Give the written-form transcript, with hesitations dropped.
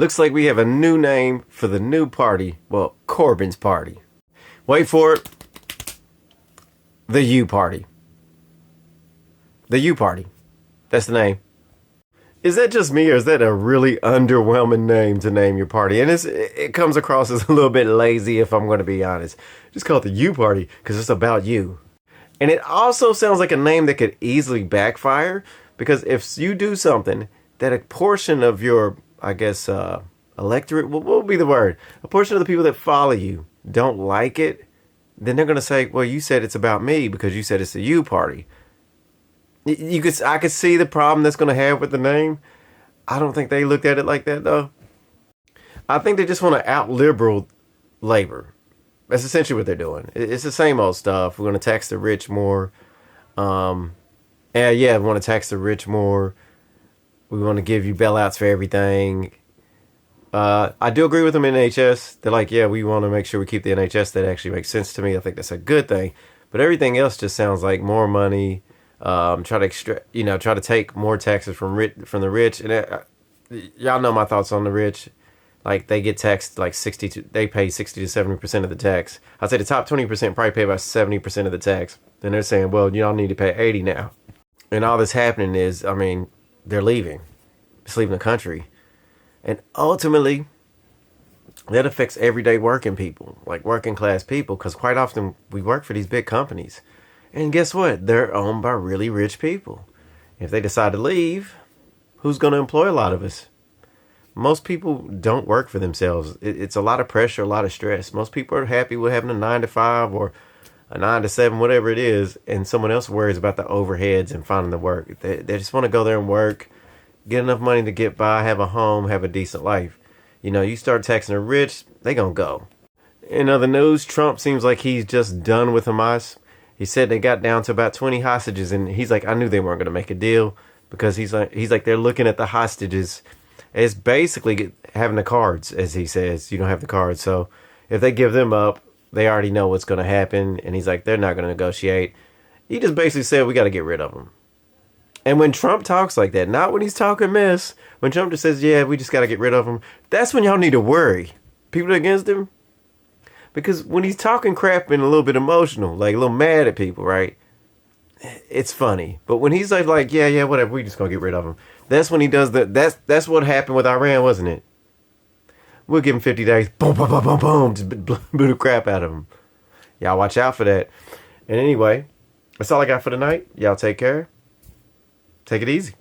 Looks like we have a new name for the new party. Well, Corbyn's party. Wait for it. The U Party. The U Party. That's the name. Is that just me, or is that a really underwhelming name to name your party? And it comes across as a little bit lazy, if I'm going to be honest. Just call it the U Party, because it's about you. And it also sounds like a name that could easily backfire, because if you do something that a portion of your, I guess, electorate, what would be the word? A portion of the people that follow you don't like it, then they're going to say, well, you said it's about me because you said it's the U Party. I could see the problem that's going to have with the name. I don't think they looked at it like that, though. I think they just want to out-liberal labor. That's essentially what they're doing. It's the same old stuff. We're going to tax the rich more. We want to tax the rich more. We want to give you bailouts for everything. I do agree with them in NHS. They're like, yeah, we want to make sure we keep the NHS. That actually makes sense to me. I think that's a good thing. But everything else just sounds like more money. Try to take more taxes from the rich. And y'all know my thoughts on the rich. Like, they get taxed like they pay 60 to 70% of the tax. I'd say the top 20% probably pay about 70% of the tax. And they're saying, well, y'all need to pay 80 now. And all that's happening is, I mean, they're leaving. It's leaving the country. And ultimately, that affects everyday working people, like working class people, because quite often we work for these big companies. And guess what? They're owned by really rich people. If they decide to leave, who's going to employ a lot of us? Most people don't work for themselves. It's a lot of pressure, a lot of stress. Most people are happy with having a 9 to 5 or a 9 to 7, whatever it is, and someone else worries about the overheads and finding the work. They just want to go there and work, get enough money to get by, have a home, have a decent life. You know, you start taxing the rich, they gonna go. In other news, Trump seems like he's just done with Hamas. He said they got down to about 20 hostages, and he's like, I knew they weren't going to make a deal, because he's like they're looking at the hostages as basically having the cards, as he says. You don't have the cards, so if they give them up, they already know what's going to happen, and he's like, they're not going to negotiate. He just basically said, we got to get rid of them. And when Trump talks like that, not when he's talking mess, when Trump just says, yeah, we just got to get rid of them, that's when y'all need to worry. People against him. Because when he's talking crap and a little bit emotional, like a little mad at people, right? It's funny. But when he's like, yeah, whatever, we just gonna get rid of him. That's when he does that's what happened with Iran, wasn't it? We'll give him 50 days. Boom, boom, boom, boom, boom. Just blew the crap out of him. Y'all watch out for that. And anyway, that's all I got for tonight. Y'all take care. Take it easy.